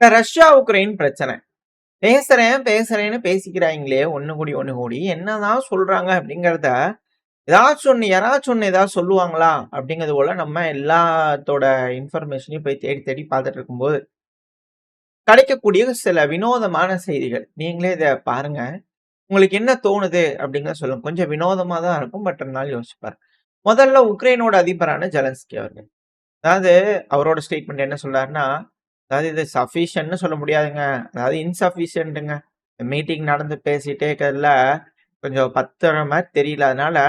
இந்த Russia, Ukraine பிரச்சனை. பேசுறேன், பேசுறேன்னு பேசிக்கிறாய்ங்களே ஒண்ணு கூடி, ஒண்ணு கூடி. என்னதான் சொல்றாங்க அப்படிங்கிறத, ஏதாச்சும் ஒண்ணு யாராச்சும் ஒண்ணு ஏதாவது சொல்லுவாங்களா? அப்படிங்கிறது போல நம்ம எல்லாத்தோட இன்ஃபர்மேஷனையும் போய் தேடி தேடி பார்த்துட்டு இருக்கும்போது, கிடைக்கக்கூடிய சில வினோதமான செய்திகள். நீங்களே இத பாருங்க. உங்களுக்கு என்ன தோணுது அப்படிங்கிறத சொல்லுங்க. கொஞ்சம் வினோதமா தான் இருக்கும். பட் இருந்தாலும் யோசிச்சு பாருங்க. முதல்ல உக்ரைனோட அதிபரான ஜெலன்ஸ்கி அவர்கள். அதாவது அவரோட ஸ்டேட்மெண்ட் என்ன சொல்றாருன்னா, அதாவது இது சஃபிஷியன்ட்ன்னு சொல்ல முடியாதுங்க. அதாவது இன்சஃபிஷியன்ட்டுங்க. மீட்டிங் நடந்து பேசிட்டே இருக்கிறதுல கொஞ்சம் பத்துற மாரி தெரியல. அதனால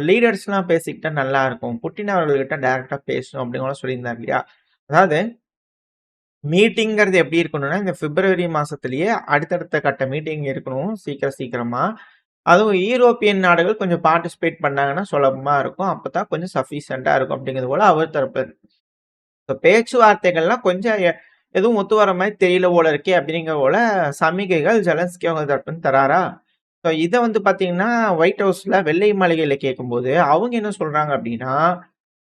லீடர்ஸ்லாம் பேசிக்கிட்டா நல்லாருக்கும். புட்டின் அவர்கள்கிட்ட டைரக்ட்டா பேசணும் அப்படின்னு சொல்லியிருந்தார் இல்லையா? அதாவது மீட்டிங்கிறது எப்படி இருக்கணும்னா, இந்த பிப்ரவரி மாசத்திலேயே அடுத்தடுத்த கட்ட மீட்டிங் இருக்கணும். சீக்கிரமா. அதுவும் யூரோப்பியன் நாடுகள் கொஞ்சம் பார்ட்டிசிபேட் பண்ணாங்கன்னா சுலபமா இருக்கும். அப்பதான் கொஞ்சம் சஃபிஷியன்ட்டா இருக்கும் அப்படிங்கிறது போல அவர் தரப்புல இப்ப பேச்சுவார்த்தைகள்லாம் கொஞ்சம் எதுவும் ஒத்து வர மாரி தெரியல போல இருக்கே! அப்படிங்கிற போல சமிகைகள் ஜெலன்ஸ்கி அவங்க தரப்புலருந்து தராரா? ஸோ இத வந்து பார்த்தீங்கன்னா, ஒயிட் ஹவுஸ்ல வெள்ளை மாளிகையில கேட்கும்போது, அவங்க என்ன சொல்றாங்க அப்படின்னா,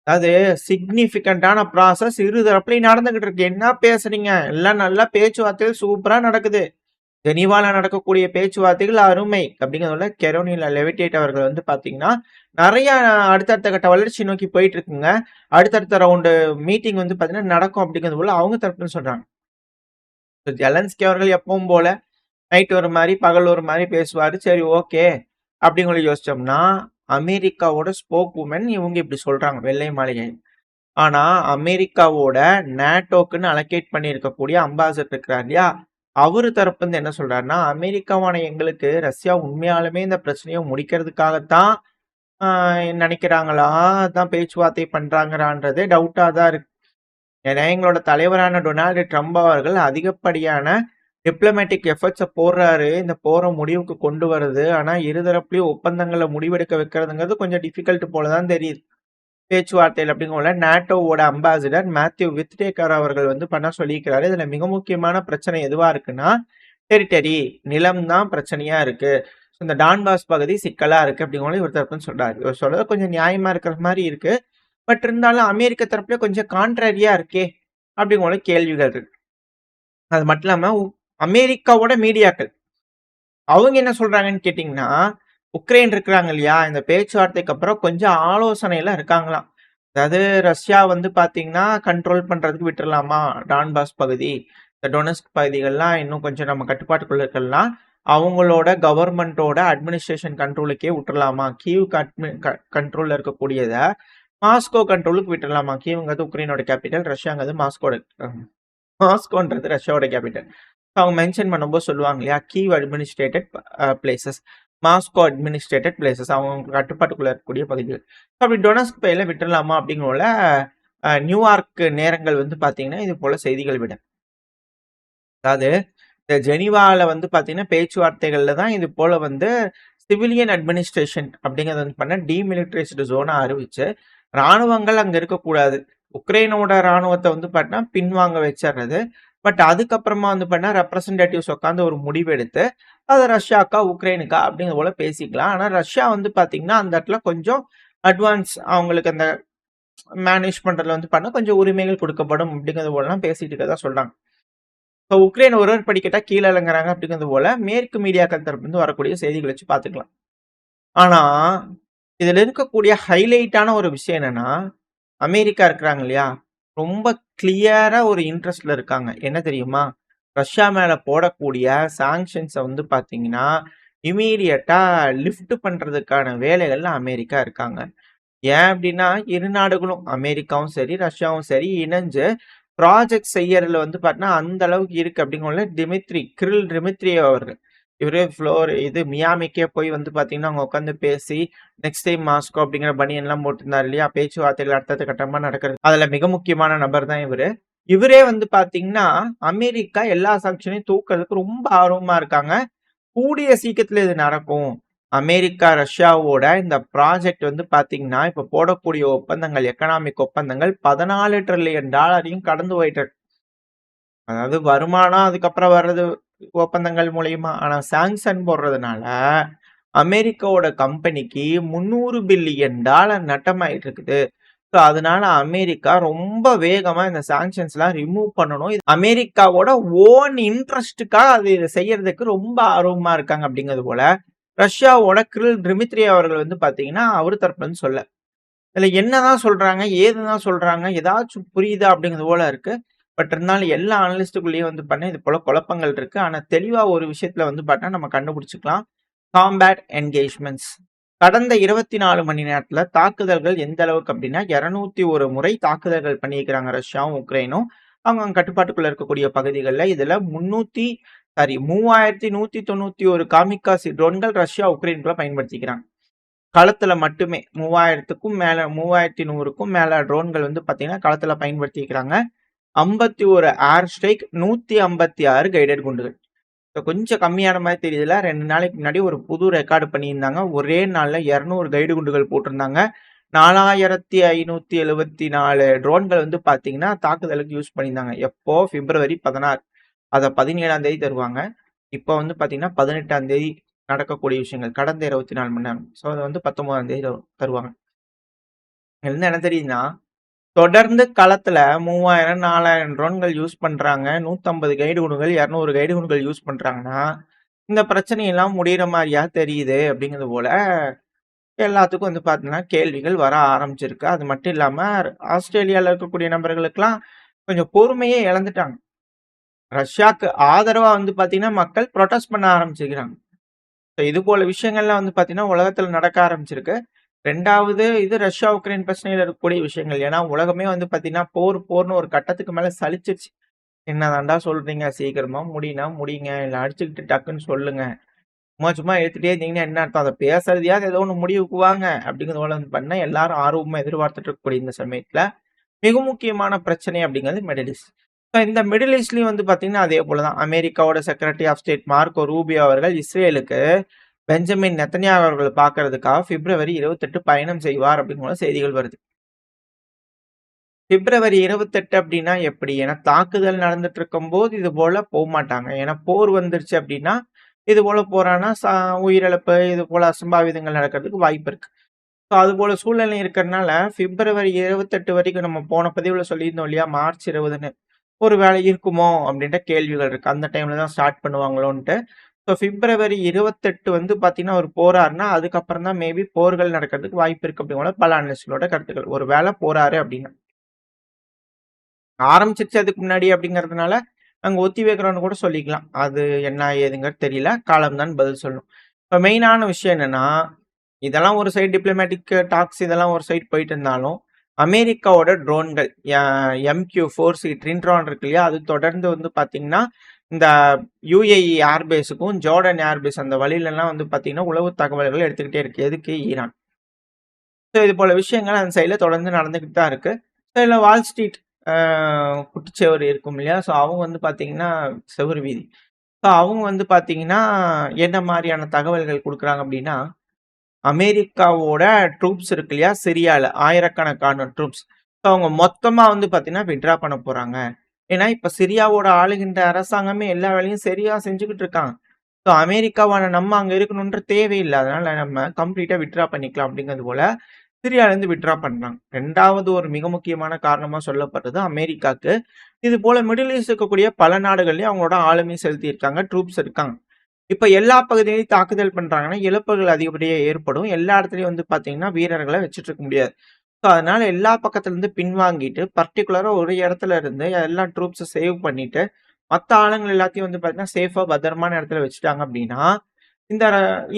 அதாவது சிக்னிஃபிகன்ட்டான ப்ராசஸ் இரு தரப்புலயும் நடந்துகிட்டு இருக்கு. என்ன பேசுறீங்க? எல்லாம் நல்லா பேச்சுவார்த்தைகள் சூப்பரா நடக்குது. ஜெனீவால நடக்கக்கூடிய பேச்சுவார்த்தைகள் அருமை. அப்படிங்கிறதுல கெரோனில லெவிட்டேட் அவர்கள் வந்து பார்த்தீங்கன்னா, நெறைய அடுத்தடுத்த கட்ட வளர்ச்சி நோக்கி போயிட்டு இருக்குங்க. அடுத்தடுத்த ரவுண்டு மீட்டிங் வந்து பார்த்தீங்கன்னா, நடக்கும் அப்படிங்கிறது போல அவங்க தரப்புல சொல்றாங்க. ஜெலன்ஸ்கி அவர்கள் எப்பவும் போல நைட் ஒரு மாரி, பகல் ஒரு மாரி பேசுவாரு. சரி ஓகே. அப்படின்னு சொல்லி யோசிச்சோம்னா, அமெரிக்காவோட ஸ்போக் வுமன் இவங்க இப்படி சொல்றாங்க, வெள்ளை மாளிகை. ஆனா, அமெரிக்காவோட நேட்டோக்குன்னு அலோகேட் பண்ணியிருக்கக்கூடிய அம்பாசடர் இருக்கிறார் இல்லையா? அவரு தரப்புலருந்து என்ன சொல்றாருன்னா, அமெரிக்காவான எங்களுக்கு ரஷ்யா உண்மையாலுமே இந்த பிரச்சனைய முடிக்கிறதுக்காகத்தான் ஆ நெனைக்கிறாங்களா? அதான் பேச்சுவார்த்தை பண்றாங்களான்றதே டவுட்டா தான் இருக்கு. ஏன்னா, எங்களோட தலைவரான டொனால்டு ட்ரம்ப் அவர்கள் அதிகப்படியான டிப்ளமேட்டிக் எஃபர்ட்ஸ போடுறாரு. இந்த போர முடிவுக்கு கொண்டு வரது. ஆனா, இருதரப்புலயும் ஒப்பந்தங்கள முடிவெடுக்க வைக்கிறதுங்கிறது கொஞ்சம் டிஃபிகல்ட் போல தான் தெரியுது. பேச்சுவார்த்தைகள் அப்படிங்கவுள்ள நேட்டோவோட அம்பாசிடர் மேத்யூ வித்டேக்கர் அவர்கள் வந்து பண்ண சொல்லியிருக்கிறாரு. இதுல மிக முக்கியமான பிரச்சனை எதுவா இருக்குன்னா, டெரிட்டரி நிலம் தான் பிரச்சனையா இருக்கு. இந்த டான்பாஸ் பகுதி சிக்கலா இருக்கு அப்படிங்கறது இவர் தரப்புன்னு சொல்றாரு. இவர் சொல்றது கொஞ்சம் நியாயமா இருக்கிற மாரி இருக்கு. பட் இருந்தாலும் அமெரிக்க தரப்புல கொஞ்சம் கான்ட்ராரியா இருக்கே! அப்படிங்கிற கேள்விகள் இருக்கு. அது மட்டும் இல்லாம அமெரிக்காவோட மீடியாக்கள் அவங்க என்ன சொல்றாங்கன்னு கேட்டீங்கன்னா, உக்ரைன் இருக்கிறாங்க இல்லையா? இந்த பேச்சுவார்த்தைக்கு அப்புறம் கொஞ்சம் ஆலோசனையில இருக்காங்களாம். அதாவது ரஷ்யா வந்து பார்த்தீங்கன்னா, கண்ட்ரோல் பண்றதுக்கு விட்டுறலாமா? டான்பாஸ் பகுதி, இந்த டொனெஸ்க் பகுதிகள்லாம் இன்னும் கொஞ்சம் நம்ம கட்டுப்பாட்டுக்குள்ள இருக்கலாம். அவங்களோட கவர்ன்மென்ட்டோட அட்மினிஸ்ட்ரேஷன் கண்ட்ரோலுக்கே விட்டுறலாமா? கீவ்க்கு கண்ட்ரோல்ல இருக்கக்கூடியத, மாஸ்கோ கண்ட்ரோலுக்கு விட்டுறலாமா? கீவ்ங்கிறது உக்ரைனோட கேப்பிட்டல். ரஷ்யாங்கிறது மாஸ்கோட மாஸ்கோன்றது ரஷ்யாவோட கேப்பிட்டல். அவங்க மென்ஷன் பண்ணும்போது சொல்லுவாங்க இல்லையா? Kiev administered places. Moscow administered places. அவங்க கட்டுப்பாட்டுக்குள்ள இருக்கக்கூடிய பகுதிகள். அப்படி டொனஸ்க் பேர்ல விட்டுறலாமா? அப்படிங்கவுள்ள நியூயார்க் நேரங்கள் வந்து பார்த்தீங்கன்னா, இது போல செய்திகள் விட. அதாவது இந்த ஜெனீவால வந்து பார்த்தீங்கன்னா, பேச்சுவார்த்தைகள்ல தான் இது போல வந்து சிவிலியன் அட்மினிஸ்ட்ரேஷன் அப்படிங்கிறத வந்து பண்ண டீமிலிட்டரைஸ்டு ஜோனா அறிவிச்சு, ராணுவங்கள் அங்க இருக்கக்கூடாது. உக்ரைனோட ராணுவத்த வந்து பார்த்தீங்கன்னா, பின்வாங்க வச்சர்றது. பட் அதுக்கப்புறமா வந்து பார்த்தீங்கன்னா, ரெப்ரசன்டேட்டிவ்ஸ் உட்கார்ந்து ஒரு முடிவு எடுத்து, அது ரஷ்யாக்கா, உக்ரைனுக்கா அப்படிங்கிறது போல பேசிக்கலாம். ஆனா ரஷ்யா வந்து பார்த்தீங்கன்னா, அந்த இடத்துல கொஞ்சம் அட்வான்ஸ் அவங்களுக்கு அந்த மேனேஜ் பண்றதுல வந்து பார்த்தீங்கன்னா, கொஞ்சம் உரிமைகள் கொடுக்கப்படும் அப்படிங்கிறது போலலாம் பேசிட்டு இருக்கறதா சொல்றாங்க. இப்போ உக்ரைன் ஒருவர் படிக்கட்டா கீழ இறங்குறாங்க அப்படிங்கிறது போல மேற்கு மீடியாக்கள் தரப்பிலிருந்து வரக்கூடிய செய்திகளை வச்சு பார்த்துக்கலாம். ஆனா, இதுல இருக்கக்கூடிய ஹைலைட்டான ஒரு விஷயம் என்னன்னா, அமெரிக்கா இருக்கிறாங்க இல்லையா? ரொம்ப கிளியரா ஒரு இன்ட்ரெஸ்ட்ல இருக்காங்க. என்ன தெரியுமா? ரஷ்யா மேல போடக்கூடிய சாங்ஷன்ஸ வந்து பார்த்தீங்கன்னா, இம்மீடியட்டா லிஃப்ட் பண்றதுக்கான வேலைகள்ல அமெரிக்கா இருக்காங்க. ஏன் அப்டின்னா, இரு நாடுகளும் அமெரிக்காவும் சரி, ரஷ்யாவும் சரி இணைஞ்சு ப்ராஜெக்ட் செய்யறதுல வந்து பார்த்தீங்கன்னா, அந்த அளவுக்கு இருக்கு அப்படிங்கவுள்ள கிரில் டிமித்ரியேவ் அவர்கள். இவரு மியாமிக்கே போய் வந்து பார்த்தீங்கன்னா, அங்க உட்கார்ந்து பேசி, நெக்ஸ்ட் டைம் மாஸ்கோ அப்படிங்கிற பனியன்லாம் போட்டிருந்தாரு இல்லையா? பேச்சுவார்த்தைகள் அடுத்தடுத்த கட்டமா நடக்கிறது. அதுல மிக முக்கியமான நபர் தான் இவரு. இவரே வந்து பார்த்தீங்கன்னா, அமெரிக்கா எல்லா சாங்ஷனையும் தூக்குறதுக்கு ரொம்ப ஆர்வமா இருக்காங்க. கூடிய சீக்கிரத்துல இது நடக்கும். அமெரிக்கா, ரஷ்யாவோட இந்த ப்ராஜெக்ட் வந்து பார்த்தீங்கன்னா, இப்ப போடக்கூடிய ஒப்பந்தங்கள், எக்கனாமிக் ஒப்பந்தங்கள் $14 டிரில்லியன் கடந்து போயிட்டு இருக்கு. அதாவது வருமானம் அதுக்கப்புறம் வர்றது ஒப்பந்தங்கள் மூலியமா. ஆனா சாங்ஷன் போடுறதுனால, அமெரிக்காவோட கம்பெனிக்கு $300 பில்லியன் நட்டமாயிட்டு இருக்குது. ஸோ அதனால அமெரிக்கா ரொம்ப வேகமா இந்த சாங்ஷன்ஸ்லாம் ரிமூவ் பண்ணணும். இது அமெரிக்காவோட ஓன் இன்ட்ரெஸ்ட்டுக்காக அது இத செய்யறதுக்கு ரொம்ப ஆர்வமா இருக்காங்க அப்படிங்கிறது போல, ரஷ்யாவோட கிரில் டிமித்ரி அவர்கள் வந்து பார்த்தீங்கன்னா, அவரு தரப்புல இருந்து சொல்ல. இதுல என்னதான் சொல்றாங்க? ஏதுதான் சொல்றாங்க? ஏதாச்சும் புரியுதா? அப்படிங்கிறது போல இருக்கு. பட் இருந்தாலும் எல்லா அனலிஸ்ட்டுக்குள்ளயும் வந்து பார்த்தீங்கன்னா, இது போல குழப்பங்கள் இருக்கு. ஆனா தெளிவா ஒரு விஷயத்துல வந்து பார்த்தீங்கன்னா, நம்ம கண்டுபிடிச்சுக்கலாம். காம்பேட் என்கேஜ்மென்ட்ஸ். கடந்த 24 மணி நேரத்துல தாக்குதல்கள் எந்த அளவுக்கு அப்படின்னா, 201 முறை தாக்குதல்கள் பண்ணியிருக்கிறாங்க ரஷ்யாவும், உக்ரைனும். அவங்க கட்டுப்பாட்டுக்குள்ள இருக்கக்கூடிய பகுதிகள்ல. இதுல 3191 காமிக்காசி ட்ரோன்கள் ரஷ்யா, உக்ரைனுக்குள்ள பயன்படுத்திக்கிறாங்க. களத்துல மட்டுமே 3000க்கும் மேல 3100க்கும் மேல ட்ரோன்கள் வந்து பார்த்தீங்கன்னா, களத்துல பயன்படுத்தியிருக்கிறாங்க. 51 ஏர் ஸ்ட்ரைக், 156 கைடட் குண்டுகள். இப்ப கொஞ்சம் கம்மியான மாரி தெரியுதுல்ல. 2 நாளைக்கு முன்னாடி ஒரு புது ரெக்கார்டு பண்ணியிருந்தாங்க. ஒரே நாள்ல 200 கைடு குண்டுகள் போட்டிருந்தாங்க. 4574 ட்ரோன்கள் வந்து பார்த்தீங்கன்னா, தாக்குதலுக்கு யூஸ் பண்ணியிருந்தாங்க. எப்போ? பிப்ரவரி 16. அத 17ஆம் தேதி தருவாங்க. இப்ப வந்து பார்த்தீங்கன்னா, 18ஆம் தேதி நடக்கக்கூடிய விஷயங்கள். கடந்த 24 மணி நேரம். ஸோ அத வந்து 19ஆம் தேதி தருவாங்க. இதுலருந்து என்ன தெரியுதுன்னா, தொடர்ந்து களத்துல 3000, 4000 ட்ரோன்கள் யூஸ் பண்றாங்க. 150 கைடு குண்டுகள், 200 கைடு குண்டுகள் யூஸ் பண்றாங்கன்னா, இந்த பிரச்சனையெல்லாம் முடியிற மாரியா தெரியுது அப்படிங்கிறது போல எல்லாத்துக்கும் வந்து பார்த்தீங்கன்னா, கேள்விகள் வர ஆரம்பிச்சிருக்கு. அது மட்டும் இல்லாம ஆஸ்திரேலியால இருக்கக்கூடிய நபர்களுக்கெல்லாம் கொஞ்சம் பொறுமையே இழந்துட்டாங்க. ரஷ்யாக்கு ஆதரவா வந்து பார்த்தீங்கன்னா, மக்கள் புரொட்டஸ்ட் பண்ண ஆரம்பிச்சிருக்கிறாங்க. இது போல விஷயங்கள்லாம் வந்து பார்த்தீங்கன்னா, உலகத்துல நடக்க ஆரம்பிச்சிருக்கு. 2வது இது ரஷ்யா, உக்ரைன் பிரச்சனையில இருக்கக்கூடிய விஷயங்கள். ஏன்னா, உலகமே வந்து பார்த்தீங்கன்னா, போர்ன்னு ஒரு கட்டத்துக்கு மேல சலிச்சிருச்சு. "என்னதான்டா சொல்றீங்க? சீக்கிரமா முடியும்னா முடியுங்க. இல்ல அடிச்சுக்கிட்டு டக்குன்னு சொல்லுங்க. சும்மா சும்மா இழுத்துட்டே இருந்தீங்கன்னா என்ன அர்த்தம்? அத பேசுறதையாவது ஏதோ ஒண்ணு முடிவுக்கு வாங்க." அப்படிங்கிறது போல வந்து பண்ணா, எல்லாரும் ஆர்வமா எதிர்பார்த்துட்டு இருக்கக்கூடிய இந்த சமயத்துல, மிக முக்கியமான பிரச்சனை அப்படிங்கிறது மிடில் ஈஸ்ட். இந்த மிடில் ஈஸ்ட்லயும் வந்து பார்த்தீங்கன்னா, அதே போல தான். அமெரிக்காவோட secretary of state Marco Rubio அவர்கள் இஸ்ரேலுக்கு பெஞ்சமின் நெத்தன்யாகு அவர்கள பார்க்கறதுக்காக பிப்ரவரி 28 பயணம் செய்வார் அப்படின்னு போல செய்திகள் வருது. பிப்ரவரி 28 அப்படின்னா எப்படி? ஏன்னா தாக்குதல் நடந்துட்டு இருக்கும்போது இது போல போமாட்டாங்க. ஏன்னா போர் வந்துருச்சு அப்படின்னா, இது போல போறான்னா உயிரிழப்பு, இது போல அசம்பாவிதங்கள் நடக்கிறதுக்கு வாய்ப்பு இருக்கு. ஸோ அதுபோல சூழ்நிலை இருக்கிறனால பிப்ரவரி 28 வரைக்கும் நம்ம போன பதிவுல சொல்லியிருந்தோம் இல்லையா? மார்ச் 20ன்னு. ஒரு வேளை இருக்குமோ? அப்படின்ற கேள்விகள் இருக்கு. அந்த டைம்ல தான் ஸ்டார்ட் பண்ணுவாங்களோன்ட்டு. ஸோ பிப்ரவரி 28 வந்து பார்த்தீங்கன்னா, அவரு போறாருன்னா, அதுக்கப்புறம் தான் மேபி போர்கள் நடக்கிறதுக்கு வாய்ப்பு இருக்கு அப்படிங்கிற பல அனலிஸ்ட்களோட கருத்துக்கள். ஒரு வேளை போறாரு அப்படின்னா. ஆரம்பிச்சிருச்சு அதுக்கு முன்னாடி அப்படிங்கிறதுனால, நாங்க ஒத்தி வைக்கிறோம்னு கூட சொல்லிக்கலாம். அது என்ன ஏதுங்கிறது தெரியல. காலம் தான் பதில் சொல்லும். இப்ப மெயினான விஷயம் என்னன்னா, இதெல்லாம் ஒரு சைடு டிப்ளமேட்டிக் டாக்ஸ் இதெல்லாம் ஒரு சைடு போயிட்டு இருந்தாலும், அமெரிக்காவோட ட்ரோன்கள் MQ-4C ட்வின் ட்ரோன் இருக்கு இல்லையா? அது தொடர்ந்து வந்து பார்த்தீங்கன்னா, இந்த UAE ஏர்பேஸுக்கும், ஜோர்டன் ஏர்பேஸ் அந்த வழியிலலாம் வந்து பார்த்தீங்கன்னா, உளவு தகவல்கள் எடுத்துக்கிட்டே இருக்கு. எதுக்கு? ஈரான். ஸோ இது போல விஷயங்கள் அந்த சைடுல தொடர்ந்து நடந்துகிட்டு தான் இருக்கு. ஸோ இதுல வால் ஸ்ட்ரீட் அ குட்டிச்சுவர் இருக்கும் இல்லையா? ஸோ அவங்க வந்து பார்த்தீங்கன்னா, செவுரு வீதி. ஸோ அவங்க வந்து பார்த்தீங்கன்னா, என்ன மாரியான தகவல்கள் குடுக்குறாங்க அப்டின்னா, அமெரிக்காவோட ட்ரூப்ஸ் இருக்கு இல்லையா? சிரியால ஆயிரக்கணக்கான ட்ரூப்ஸ். ஸோ அவங்க மொத்தமா வந்து பார்த்தீங்கன்னா, வித்ட்ரா பண்ண போறாங்க. ஏன்னா, இப்ப சிரியாவோட ஆளுகின்ற அரசாங்கமே எல்லா வேலையும் சரியா செஞ்சுகிட்டு இருக்காங்க. ஸோ அமெரிக்காவான நம்ம அங்க இருக்கணுன்ற தேவையில்ல. அதனால நம்ம கம்ப்ளீட்டா வித்ட்ரா பண்ணிக்கலாம் அப்டிங்கிறது போல சிரியாலேருந்து வித்ட்ரா பண்றாங்க. 2வது ஒரு மிக முக்கியமான காரணமா சொல்லப்படுறது அமெரிக்காக்கு, இது போல மிடில் ஈஸ்ட் இருக்கக்கூடிய பல நாடுகள்லயும் அவங்களோட ஆளுமை செலுத்தியிருக்காங்க. ட்ரூப்ஸ் இருக்காங்க. இப்ப எல்லா பகுதியிலயும் தாக்குதல் பண்றாங்கன்னா, இழப்புகள் அதிகப்படியா ஏற்படும். எல்லா இடத்துலயும் வந்து பார்த்தீங்கன்னா, வீரர்கள வச்சுட்டு இருக்க முடியாது. ஸோ அதனால எல்லா பக்கத்துலருந்து பின்வாங்கிட்டு, பர்ட்டிகுலரா ஒரு இடத்துல இருந்து எல்லா ட்ரூப்ஸ சேவ் பண்ணிட்டு, மத்த ஆளுங்கள எல்லாத்தையும் வந்து பார்த்தீங்கன்னா, சேஃபா பத்திரமான இடத்துல வச்சுட்டாங்க அப்டின்னா, இந்த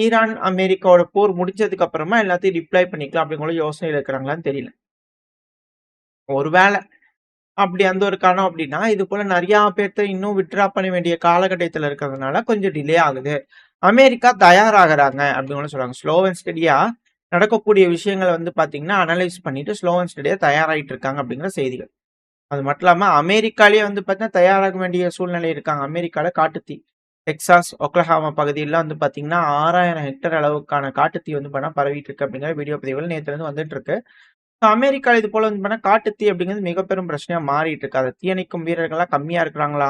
ஈரான், அமெரிக்காவோட போர் முடிஞ்சதுக்கு அப்புறமா எல்லாத்தையும் டிப்ளாய் பண்ணிக்கலாம் அப்படிங்கிற யோசனையில இருக்கிறாங்களான்னு தெரியல. ஒருவேள அப்படி அந்த ஒரு கணம் அப்படின்னா, இது போல நெறையா பேத்த இன்னும் வித்ட்ரா பண்ண வேண்டிய காலகட்டத்துல இருக்கிறதுனால கொஞ்சம் டிலே ஆகுது. அமெரிக்கா தயாராகுறாங்க அப்படின்னு கூட சொல்றாங்க. ஸ்லோ அண்ட் ஸ்டடியா நடக்கக்கூடிய விஷயங்கள வந்து பார்த்தீங்கன்னா, அனலைஸ் பண்ணிட்டு ஸ்லோ அண்ட் ஸ்டடியா தயாராயிட்டு இருக்காங்க அப்படிங்கிற செய்திகள். அது மட்டும் இல்லாம அமெரிக்காலயே வந்து பார்த்தீங்கன்னா, தயாராக வேண்டிய சூழ்நிலை இருக்காங்க. அமெரிக்கால காட்டுத்தீ. டெக்சாஸ், ஒக்லஹாமா பகுதியிலாம் வந்து பார்த்தீங்கன்னா, 6000 ஹெக்டேர் அளவுக்கான காட்டுத்தீ வந்து பரவிட்டு இருக்கு அப்படிங்கிற வீடியோ பதிவுகள் நேத்துலருந்து வந்துட்டு இருக்கு. அமெரிக்கால இது போல வந்து காட்டுத்தீ அப்படிங்கிறது மிக பெரும் பிரச்சனையா மாறிட்டு இருக்கு. அத தீயணைக்கும் வீரர்கள்லாம் கம்மியா இருக்கிறாங்களா?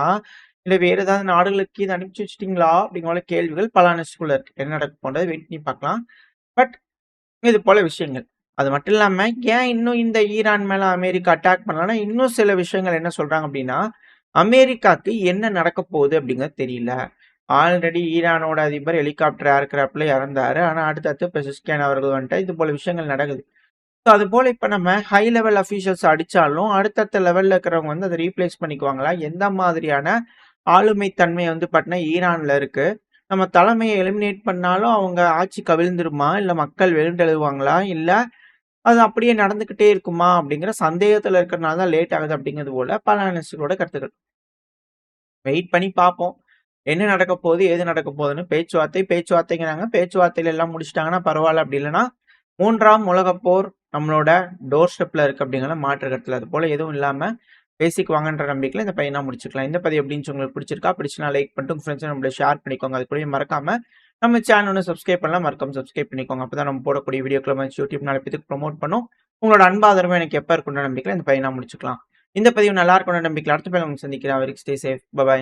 இல்ல வேற ஏதாவது நாடுகளுக்கு இத அனுப்பிச்சு வச்சுட்டீங்களா? அப்படிங்கிற போல கேள்விகள் பல அனலிஸ்ட்குள்ள இருக்கு. என்ன நடக்க போன்றது வெயிட் பண்ணி பார்க்கலாம். பட் இது போல விஷயங்கள். அது மட்டும் இல்லாம, ஏன் இன்னும் இந்த ஈரான் மேல அமெரிக்கா அட்டாக் பண்ணலன்னா, இன்னும் சில விஷயங்கள் என்ன சொல்றாங்க அப்டின்னா, அமெரிக்காக்கு என்ன நடக்க போகுது அப்டிங்கிறது தெரியல. ஆல்ரெடி ஈரானோட அதிபர் ஹெலிகாப்டர் ஏர்கிராஃப்ட்ல இறந்தாரு. ஆனா அடுத்தடுத்து பெஸிஸ்கியான் அவர்கள் வந்துட்டு இது போல விஷயங்கள் நடக்குது. ஸோ அதுபோல இப்ப நம்ம ஹை லெவல் அஃபிஷியல்ஸ் அடிச்சாலும், அடுத்தடுத்த லெவல்ல இருக்கிறவங்க வந்து அத ரீப்ளேஸ் பண்ணிக்குவாங்களா? எந்த மாதிரியான ஆளுமை தன்மை வந்து பார்த்தீங்கன்னா, ஈரான்ல இருக்கு. நம்ம தலைமைய எலிமினேட் பண்ணாலும் அவங்க ஆட்சி கவிழ்ந்துருமா? இல்ல மக்கள் வெகுண்டெழுவாங்களா? இல்ல அது அப்படியே நடந்துகிட்டே இருக்குமா? அப்படிங்கிற சந்தேகத்துல இருக்கிறனால தான் லேட் ஆகுது அப்படிங்கிறது போல பல அனலிஸ்ட்களோட கருத்துக்கள். வெயிட் பண்ணி பார்ப்போம். என்ன நடக்க போகுது? ஏது நடக்க போகுதுன்னு பேச்சுவார்த்தைங்கிறாங்க. பேச்சுவார்த்தையில எல்லாம் முடிச்சுட்டாங்கன்னா பரவால்ல. அப்படி இல்லன்னா 3ஆம் உலகப் போர் நம்மளோட டோர் ஸ்டெப்ல இருக்கு அப்படிங்கிற மாற்று கருத்து இல்ல. அதுபோல எதுவும் இல்லாம பேசிக்குவாங்கன்ற நம்பிக்கையில இந்த பையனா முடிச்சுக்கலாம். இந்த பதிவு எப்படி இருந்துச்சு உங்களுக்கு பிடிச்சிருக்கா? பிடிச்சுனா லைக் பண்ணிட்டு உங்க ஃப்ரெண்ட்ஸ் நம்மள ஷேர் பண்ணிக்கோங்க. அது கூடவே மறக்காம நம்ம சேனல் ஒண்ணு சப்ஸ்கிரைப் பண்ணலாம். மறக்காம சப்ஸ்கிரைப் பண்ணிக்கோங்க. அப்பதான் நம்ம போடக்கூடிய வீடியோக்கள வந்து யூடியூப் 4 பேத்துக்கு ப்ரமோட் பண்ணும். உங்களோட அன்பு ஆதரவு எனக்கு எப்ப இருக்குன்ற நம்பிக்கையில இந்த பையனா முடிச்சுக்கலாம். இந்த பதிவு நல்லா இருக்கும்னு நம்பிக்கையில அடுத்த பதிவுல உங்கள சந்திக்கிறேன். வரைக்கும் ஸ்டே சேஃப். Bye bye.